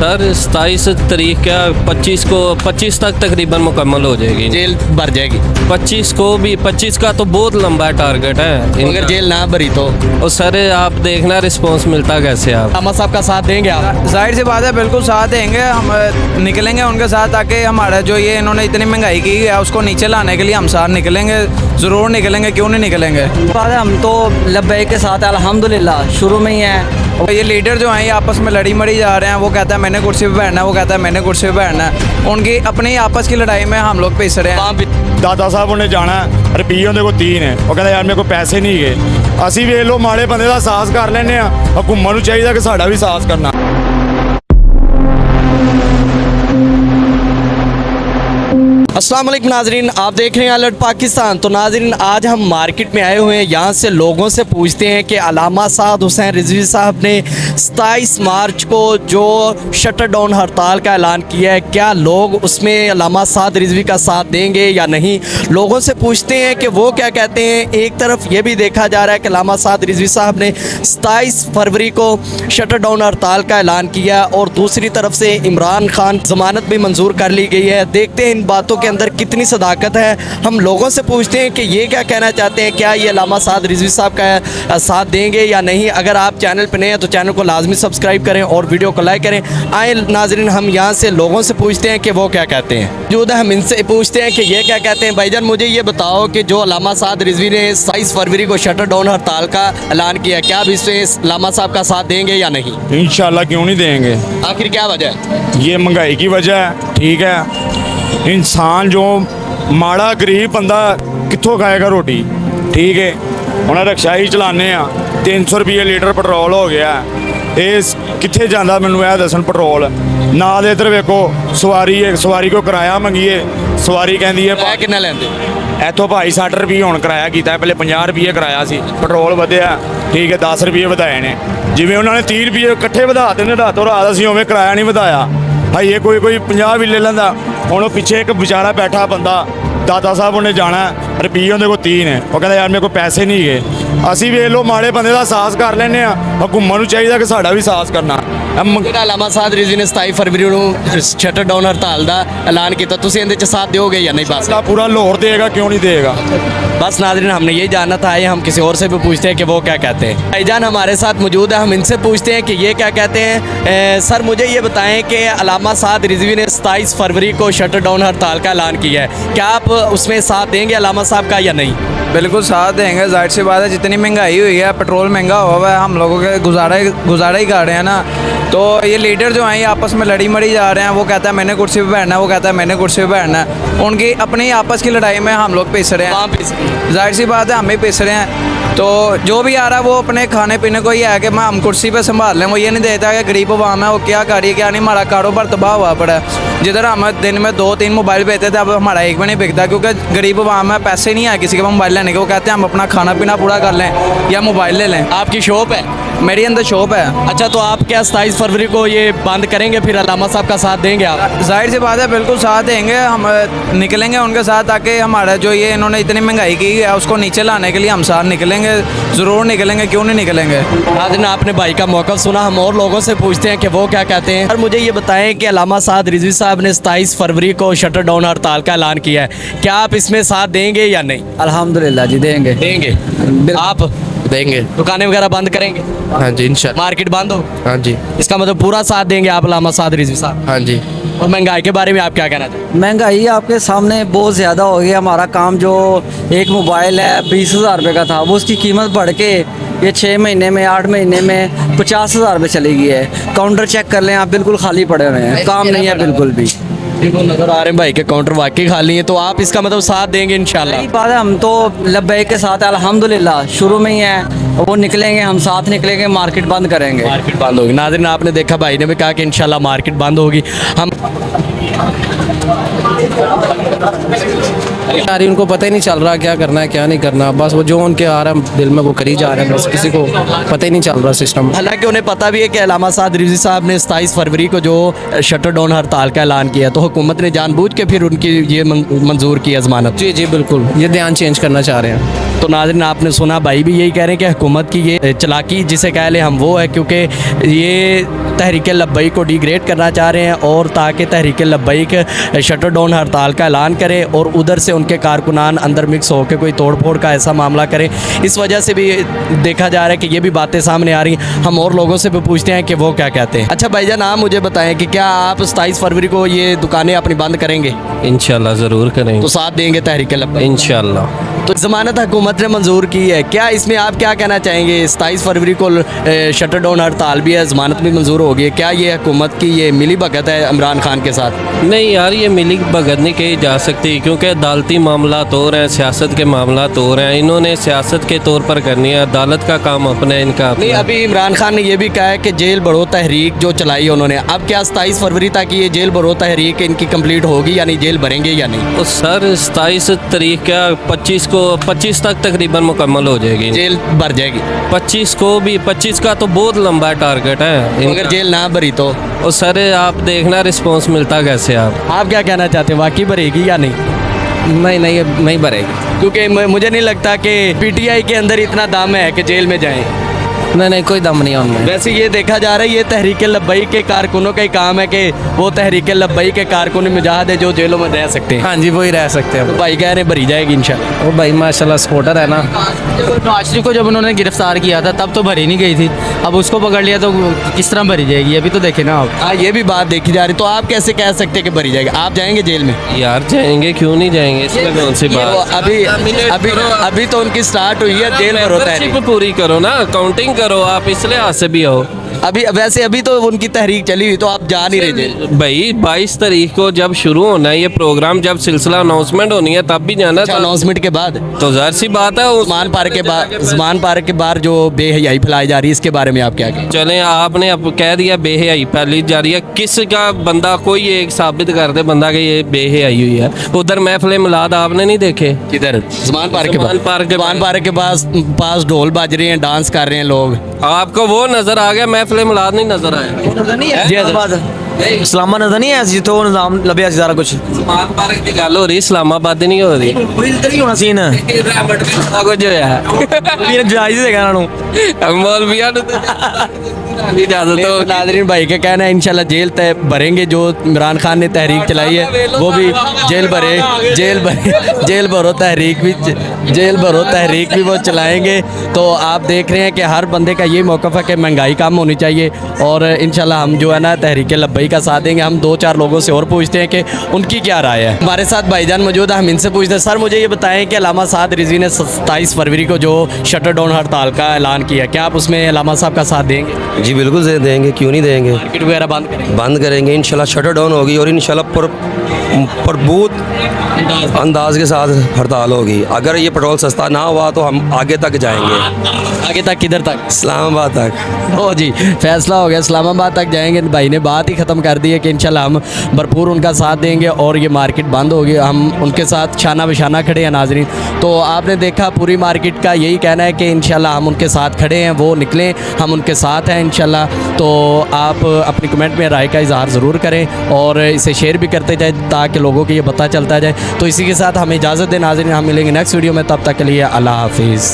Sir 27 तारीख क्या 25 तक तकरीबन मुकम्मल हो जाएगी। जेल भर जाएगी 25 का तो बहुत लंबा टारगेट है। अगर जेल ना भरी तो और सर आप देखना रिस्पांस मिलता कैसे आप अलामा साहब का साथ देंगे आप? जाहिर सी बात है, बिल्कुल साथ देंगे। हम निकलेंगे उनके साथ ताकि हमारा जो ये इन्होंने इतनी महंगाई की है उसको नीचे लाने के लिए हम साथ निकलेंगे, ज़रूर निकलेंगे, क्यों नहीं निकलेंगे। बात है, हम तो लब्बैक के साथ अल्हम्दुलिल्लाह शुरू में ही हैं। ये लीडर जो हैं ये आपस में लड़ी मड़ी जा रहे हैं। वो कहता है मैंने कुर्सी पे बैठना है, वो कहता है मैंने कुर्सी पे बैठना है। उनकी अपनी आपस की लड़ाई में हम लोग पिस रहे हैं। ਦਾਦਾ ਸਾਹਿਬ ਉਹਨੇ ਜਾਣਾ ਰੁਪਈਏ ਉਹਦੇ ਕੋਲ 3 ਨੇ। ਉਹ ਕਹਿੰਦਾ ਯਾਰ ਮੇਰੇ ਕੋਲ ਪੈਸੇ ਨਹੀਂ ਹੈਗੇ। ਅਸੀਂ ਵੇਖ ਲਓ ਮਾੜੇ ਬੰਦੇ ਦਾ ਸਾਹਸ ਕਰ ਲੈਂਦੇ ਆ। ਹਕੂਮਤ ਨੂੰ ਚਾਹੀਦਾ ਕਿ ਸਾਡਾ ਵੀ ਸਾਹਸ ਕਰਨਾ। अस्सलाम वालेकुम नाजरीन, आप देख रहे हैं अलर्ट पाकिस्तान। तो नाजरीन आज हम मार्केट में आए हुए हैं, यहाँ से लोगों से पूछते हैं कि अलामा साद हुसैन रिजवी साहब ने 27 मार्च को जो शटर डाउन हड़ताल का ऐलान किया है, क्या लोग उसमें अलामा साद रिजवी का साथ देंगे या नहीं। लोगों से पूछते हैं कि वो क्या कहते हैं। एक तरफ ये भी देखा जा रहा है कि अलामा साद रिजवी साहब ने 27 फरवरी को शटर डाउन हड़ताल का ऐलान किया और दूसरी तरफ से इमरान खान ज़मानत भी मंजूर कर ली गई है। देखते हैं इन बातों के अंदर कितनी सदाकत है। हम लोगों से पूछते हैं कि ये क्या कहना चाहते हैं, क्या ये अलामा साद रिजवी साहब का साथ देंगे या नहीं। अगर आप चैनल पर नए हैं तो चैनल को लाजमी सब्सक्राइब करें और वीडियो को लाइक करें। आए नाजरीन हम यहाँ से लोगों से पूछते हैं कि वो क्या कहते हैं। जो हम इनसे पूछते हैं कि ये क्या कहते हैं। भाईजान मुझे ये बताओ कि जो अलामा साद रिजवी ने 27 फरवरी को शटर डाउन हड़ताल का ऐलान किया, क्या आप इसमें अलामा साहब का साथ देंगे या नहीं। इंशाल्लाह क्यों नहीं देंगे। आखिर क्या वजह है। ये महंगाई की वजह है। ठीक है, इंसान जो माड़ा गरीब बंदा कित्थों खाएगा रोटी। ठीक है, उन्हें रिक्शा ही चलाने 300 रुपये लीटर पेट्रोल हो गया। ये कित्थे जांदा मैनूं यह दसन पेट्रोल ना दे। इधर वेखो सवारी को किराया मंगीए, सवारी कहती है कितना लेंगे। इतों भाई 60 रुपये हुण किराया किया, पहले 50 रुपये किराया सी। पेट्रोल वधिया, ठीक है 10 रुपये वधाए ने। जिवें उन्होंने 30 रुपये इकट्ठे वधा देने रातों रात, असीं उवें किराया नहीं वधाया। भाई ये कोई 50 भी ले लेंदा। हुण पिछे एक बेचारा बैठा बंदा, दादा साहब उन्हें जाना रुपये उन्हें को 3 ने। वो कहता यार मेरे को पैसे नहीं है। असीं वेख लो माड़े बंदे का साहस कर लेंगे। हकूमत नूं चाहिए कि साडा भी साहस करना। अलामा साद रिजवी ने 27 फरवरी को शटर डाउन हड़ताल का ऐलान किया, तुसीं इहदे च साथ दोगे या नहीं। बस पूरा लाहौर देगा, क्यों नहीं देगा। बस नाज़रीन हमने यही जानना था। आइए हम किसी और से भी पूछते हैं कि वो क्या कहते हैं। भाईजान हमारे साथ मौजूद है, हम इनसे पूछते हैं कि ये क्या कहते हैं। सर मुझे ये बताएं कि अलामा साद रिजवी ने 27 फरवरी को शटर डाउन हड़ताल का ऐलान किया है, क्या आप उसमें साथ देंगे अलामा साहब का या नहीं। बिल्कुल साथ देंगे। जाहिर सी बात है, जितनी महंगाई हुई है, पेट्रोल महंगा हुआ है, हम लोगों के गुजारा ही कर रहे हैं ना। तो ये लीडर जो हैं ये आपस में लड़ी मड़ी जा रहे हैं। वो कहता है मैंने कुर्सी पे बैठना है, वो कहता है मैंने कुर्सी पे बैठना है। उनकी अपनी आपस की लड़ाई में हम लोग पिस रहे हैं। जाहिर सी बात है हम ही पिस रहे हैं। तो जो भी आ रहा है वो अपने खाने पीने को ही है कि हम कुर्सी पे संभाल लें। वो ये नहीं देता कि गरीब अवाम है वो क्या करिए क्या नहीं। हमारा कारोबार तबाह हुआ पड़ा है। जिधर हम दिन में 2-3 मोबाइल बेचते थे, अब हमारा एक भी नहीं बिकता क्योंकि गरीब अवाम है, पैसे नहीं है किसी के मोबाइल लेने के। वो कहते हैं हम अपना खाना पीना पूरा कर लें या मोबाइल ले लें। आपकी शॉप है। मेरी अंदर शॉप है। अच्छा, तो आप क्या 27 फरवरी को ये बंद करेंगे, फिर अलामा साहब का साथ देंगे आप। जाहिर सी बात है, बिल्कुल साथ देंगे। हम निकलेंगे उनके साथ ताकि हमारा जो ये इन्होंने इतनी महंगाई की है उसको नीचे लाने के लिए हम साथ निकलेंगे, ज़रूर निकलेंगे, क्यों नहीं निकलेंगे। नाज़रीन आपने भाई का मौक़िफ़ सुना, हम और लोगों से पूछते हैं कि वो क्या कहते हैं। और मुझे ये बताएं कि अलामा साद रिजवी साहब ने 27 फरवरी को शटर डाउन हड़ताल का ऐलान किया है, क्या आप इसमें साथ देंगे या नहीं। अल्हम्दुलिल्लाह जी देंगे। आप देंगे। दुकानें वगैरह बंद करेंगे। हाँ जी इंशाल्लाह। मार्केट बंद हो। हाँ जी। इसका मतलब पूरा साथ देंगे आप अलामा साद रिजवी साहब। हाँ जी। और महंगाई के बारे में आप क्या कहना चाहते हैं। महंगाई आपके सामने बहुत ज़्यादा हो गई। हमारा काम जो एक मोबाइल है 20,000 रुपये का था, वो उसकी कीमत बढ़ के ये 6 महीने में 8 महीने में 50,000 रुपये चली गई है। काउंटर चेक कर लें आप, बिल्कुल खाली पड़े हुए हैं, काम नहीं है बिल्कुल भी। देखो नजर आ रहे हैं भाई के काउंटर वाकई खाली है, तो आप इसका मतलब साथ देंगे इंशाल्लाह। यही बात है, हम तो लब्बैक के साथ अल्हम्दुलिल्लाह शुरू में ही हैं। वो निकलेंगे, हम साथ निकलेंगे, मार्केट बंद करेंगे। मार्केट बंद होगी। नाज़रीन आपने देखा भाई ने भी कहा कि इंशाल्लाह मार्केट बंद होगी। हम यार उनको पता ही नहीं चल रहा क्या करना है क्या नहीं करना। बस वो जो उनके आ रहा है दिल में वो करी जा रहे हैं, बस किसी को पता ही नहीं चल रहा सिस्टम। हालांकि उन्हें पता भी है कि अलामा साद रिजवी साहब ने 27 फरवरी को जो शटर डाउन हड़ताल का ऐलान किया, तो हुकूमत ने जानबूझ के फिर उनकी ये मंजूर किया ज़मानत। जी जी बिल्कुल, ये ध्यान चेंज करना चाह रहे हैं। तो नाज़रीन आपने सुना भाई भी यही कह रहे हैं कि हुकूमत की ये चालाकी जिसे कह लें हम वो है, क्योंकि ये तहरीक लब्बैक को डिग्रेड करना चाह रहे हैं और ताकि तहरीक लब्बैक शटर डाउन हड़ताल का ऐलान करे और उधर से उनके कारकुनान अंदर मिक्स होकर कोई तोड़ फोड़ का ऐसा मामला करें। इस वजह से भी देखा जा रहा है कि ये भी बातें सामने आ रही हैं। हम और लोगों से भी पूछते हैं कि वो क्या कहते हैं। अच्छा भाईजान, आप मुझे बताएं कि क्या आप 27 फरवरी को ये दुकानें अपनी बंद करेंगे? इंशाल्लाह ज़रूर करेंगे, तो साथ देंगे तहरीक लब्बैक? इंशाल्लाह। तो ज़मानत हुकूमत ने मंजूर की है, क्या इसमें आप क्या कहना चाहेंगे? 27 फरवरी को शटर डाउन हड़ताल भी है, ज़मानत भी मंजूर हो गई है, क्या ये हुकूमत की ये मिली भगत है इमरान खान के साथ? नहीं यार, ये मिली भगत नहीं कही जा सकती, क्योंकि अदालती मामला तो हैं, सियासत के मामला तो हैं। इन्होंने सियासत के तौर पर करनी है, अदालत का काम अपना है, इनका नहीं, अपना। अभी इमरान खान ने यह भी कहा है कि जेल भरो तहरीक जो चलाई है उन्होंने, अब क्या 27 फरवरी तक ये जेल भरो तहरीक इनकी कंप्लीट होगी, यानी जेल भरेंगे या नहीं? तो सर 27 तारीख क्या 25 तक तकरीबन मुकम्मल हो जाएगी, जेल भर जाएगी 25 को भी। 25 का तो बहुत लंबा टारगेट है अगर जेल ना भरी तो? और सर आप देखना रिस्पांस मिलता कैसे। आप क्या कहना चाहते हैं, वाकई भरेगी या नहीं? नहीं भरेगी। क्योंकि मुझे नहीं लगता कि पीटीआई के अंदर इतना दम है कि जेल में जाएं। नहीं, कोई दम नहीं है उनमें। वैसे ये देखा जा रहा है ये तहरीक लब्बैक के कारकुनों का ही काम है कि वो तहरीक लब्बैक के कारकुन मुजाहिद है जो जेलों में रह सकते हैं। हाँ जी, वही रह सकते हैं। तो भाई कह रहे हैं भरी जाएगी इंशाल्लाह। वो भाई माशाल्लाह सपोर्टर है ना। नवाज को जब उन्होंने गिरफ्तार किया था तब तो भरी नहीं गई थी, अब उसको पकड़ लिया तो किस तरह भरी जाएगी, अभी तो देखे ना आप। हाँ, ये भी बात देखी जा रही। तो आप कैसे कह सकते हैं कि भरी जाएगी? आप जाएंगे जेल में? यार जाएंगे, क्यों नहीं जाएंगे, इसमें कौन सी ये वो बात। अभी तो उनकी स्टार्ट हुई है, जेल भरो तहरीक। मेंबरशिप पूरी करो ना, काउंटिंग करो आप, इसलिए हाथ से भी आओ। अभी तो उनकी तहरीक चली हुई, तो आप जा नहीं रहे जेल? भाई 22 तारीख को जब शुरू होना है ये प्रोग्राम, जब सिलसिला अनाउंसमेंट होनी है तब भी जाना था। अनाउंसमेंट के बाद तो जाहिर सी बात है उस्मान पार्क के बाहर जो बेहयाई फैलाई जा रही है, इसके बारे में आप क्या कहें? चलें, आपने अब कह दिया बेहयाई फैली जा रही है, किसका बंदा कोई एक साबित कर दे बंदा कि ये बेहयाई हुई है। उधर महफिल मिलाद आपने नहीं देखे? किधर? उस्मान पार्क के पास ढोल बज रहे हैं, डांस कर रहे हैं लोग। आपको वो नजर आ गया, महफिल मिलाद नहीं नजर आया? इस्लामा नजर नहीं है जितो निजाम लभ्या सारा कुछ उस्मान पार्क की गल हो रही, इस्लामाबाद नहीं हो रही। इधर ही होना सीन है कुछ होया जायज देगा इन्हों मौलविया इजाजत हो। नाज़रीन भाई का कहना है इंशाल्लाह जेल तय भरेंगे, जो इमरान खान ने तहरीक चलाई है वो भी जेल भरो तहरीक भी वो चलाएंगे। तो आप देख रहे हैं कि हर बंदे का ये मौक़िफ़ है कि महंगाई कम होनी चाहिए और इंशाल्लाह हम जो है ना तहरीक लब्बैक का साथ देंगे। हम 2-4 लोगों से और पूछते हैं कि उनकी क्या राय है। हमारे साथ भाईजान मौजूद है, हम इनसे पूछते हैं। सर मुझे ये बताएं कि अल्लामा साद रिजवी ने 27 फरवरी को जो शटर डाउन हड़ताल का ऐलान किया, क्या आप उसमें अल्लामा साहब का साथ देंगे? जी बिल्कुल से देंगे, क्यों नहीं देंगे। मार्केट वगैरह बंद करेंगे इंशाल्लाह शटर डाउन होगी और इंशाल्लाह प्रबूत अंदाज के साथ हड़ताल होगी। अगर ये पेट्रोल सस्ता ना हुआ तो हम आगे तक जाएंगे। आगे तक किधर तक? इस्लामाबाद तक। ओ जी, फैसला हो गया, इस्लामाबाद तक जाएंगे। भाई ने बात ही ख़त्म कर दी है कि इंशाल्लाह हम भरपूर उनका साथ देंगे और ये मार्केट बंद होगी। हम उनके साथ शाना बिशाना खड़े हैं। नाजरीन, तो आपने देखा पूरी मार्केट का यही कहना है कि इंशाल्लाह हम उनके साथ खड़े हैं, वो निकलें, हम उनके साथ हैं इंशाल्लाह। तो आप अपनी कमेंट में राय का इजहार ज़रूर करें और इसे शेयर भी करते जाए ताकि लोगों को ये पता चलता जाए। तो इसी के साथ हमें इजाज़त दें नाज़रीन, हम मिलेंगे नेक्स्ट वीडियो में, तब तक के लिए अल्लाह हाफिज़।